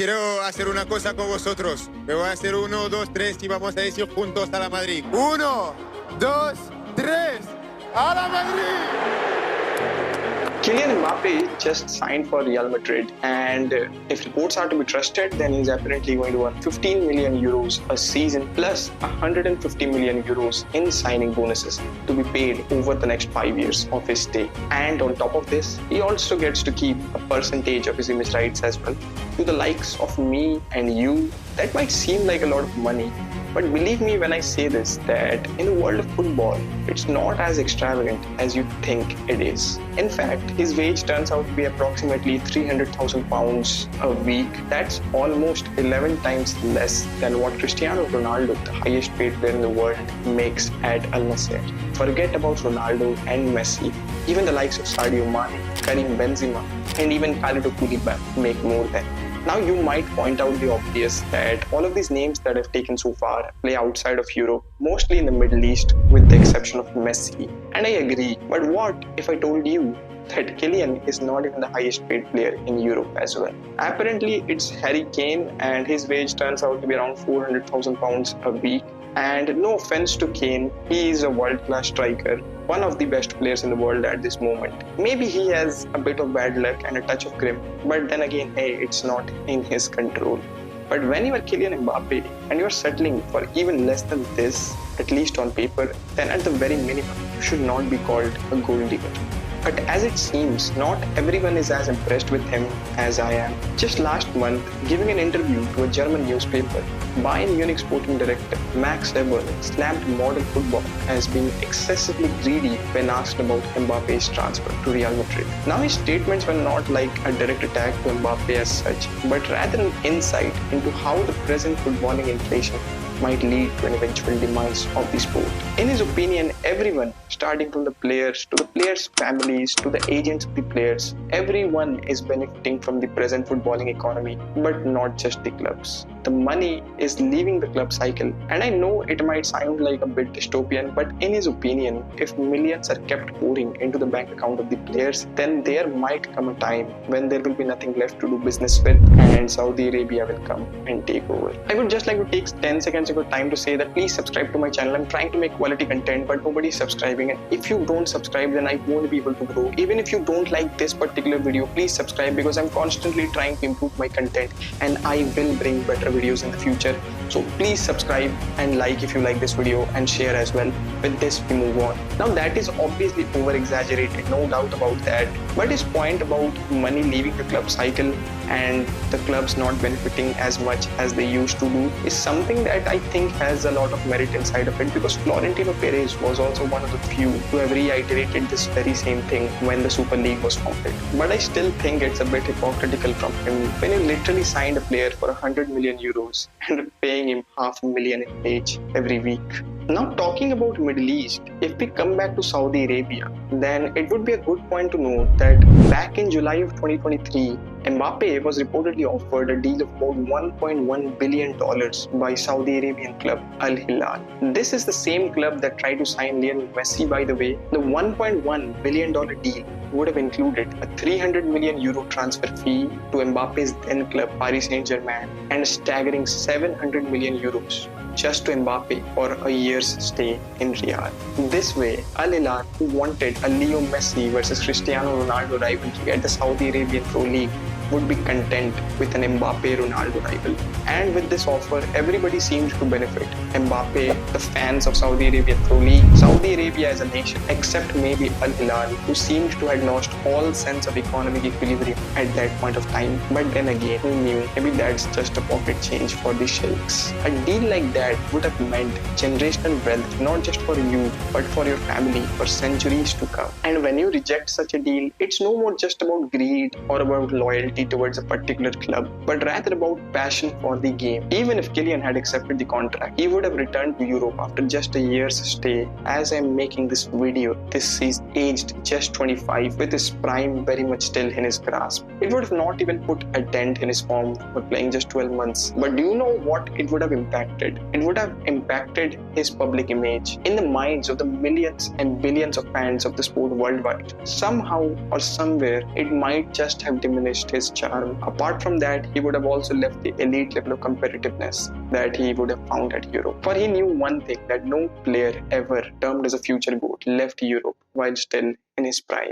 quiero hacer una cosa con vosotros. Me voy a hacer 1, 2, 3 y vamos a decir juntos a la Madrid. 1, 2, 3, a la Madrid! Kylian Mbappe just signed for Real Madrid, and if reports are to be trusted, then he's apparently going to earn 15 million euros a season plus 150 million euros in signing bonuses to be paid over the next 5 years of his stay. And on top of this, he also gets to keep a percentage of his image rights as well. To the likes of me and you, that might seem like a lot of money, but believe me when I say this, that in the world of football, it's not as extravagant as you think it is. In fact, his wage turns out to be approximately £300,000 a week. That's almost 11 times less than what Cristiano Ronaldo, the highest paid player in the world, makes at Al Nassr. Forget about Ronaldo and Messi. Even the likes of Sadio Mane, Karim Benzema, and even Khalid Koulibaly make more than. Now you might point out the obvious that all of these names that I've taken so far play outside of Europe, mostly in the Middle East with the exception of Messi. And I agree, but what if I told you that Kylian is not even the highest paid player in Europe as well? Apparently it's Harry Kane, and his wage turns out to be around £400,000 a week. And no offense to Kane, he is a world-class striker, one of the best players in the world at this moment. Maybe he has a bit of bad luck and a touch of grim, but then again, hey, it's not in his control. But when you are Kylian Mbappe and you are settling for even less than this, at least on paper, then at the very minimum, you should not be called a gold digger. But as it seems, not everyone is as impressed with him as I am. Just last month, giving an interview to a German newspaper, Bayern Munich sporting director Max Eberl slammed modern football as being excessively greedy when asked about Mbappe's transfer to Real Madrid. Now his statements were not like a direct attack to Mbappe as such, but rather an insight into how the present footballing inflation might lead to an eventual demise of the sport. In his opinion, everyone, starting from the players to the players' families to the agents of the players, everyone is benefiting from the present footballing economy, but not just the clubs. The money is leaving the club cycle, and I know it might sound like a bit dystopian, but in his opinion, if millions are kept pouring into the bank account of the players, then there might come a time when there will be nothing left to do business with, and Saudi Arabia will come and take over. I would just like to take 10 seconds of your time to say that please subscribe to my channel. I'm trying to make quality content, but nobody's subscribing, and if you don't subscribe, then I won't be able to grow. Even if you don't like this particular video, please subscribe, because I'm constantly trying to improve my content, and I will bring better videos in the future. So please subscribe and like if you like this video, and share as well. With this, we move on. Now that is obviously over exaggerated, no doubt about that, but his point about money leaving the club cycle and the clubs not benefiting as much as they used to do is something that I think has a lot of merit inside of it, because Florentino Perez was also one of the few who have reiterated this very same thing when the Super League was founded. But I still think it's a bit hypocritical from him when he literally signed a player for 100 million euros and paying him $500,000 in wage every week. Now talking about Middle East, if we come back to Saudi Arabia, then it would be a good point to note that back in July of 2023, Mbappe was reportedly offered a deal of about $1.1 billion by Saudi Arabian club Al Hilal. This is the same club that tried to sign Lionel Messi, by the way. The $1.1 billion deal would have included a €300 million transfer fee to Mbappe's then club Paris Saint-Germain and a staggering €700 million just to Mbappe for a year's stay in Riyadh. This way, Al Hilal, who wanted a Leo Messi versus Cristiano Ronaldo rivalry at the Saudi Arabian Pro League, would be content with an Mbappe-Ronaldo rival. And with this offer, everybody seemed to benefit. Mbappe, the fans of Saudi Arabian Pro League, Saudi Arabia as a nation, except maybe Al Hilal, who seemed to have lost all sense of economic equilibrium at that point of time. But then again, who knew? Maybe that's just a pocket change for the sheikhs. A deal like that would have meant generational wealth, not just for you, but for your family for centuries to come. And when you reject such a deal, it's no more just about greed or about loyalty towards a particular club, but rather about passion for the game. Even if Kylian had accepted the contract, he would have returned to Europe after just a year's stay. As I'm making this video, this is aged just 25, with his prime very much still in his grasp. It would have not even put a dent in his form for playing just 12 months. But do you know what it would have impacted? It would have impacted his public image in the minds of the millions and billions of fans of the sport worldwide. Somehow or somewhere, it might just have diminished his charm. Apart from that, he would have also left the elite level of competitiveness that he would have found at Europe. For he knew one thing, that no player ever termed as a future GOAT left Europe while still in his prime.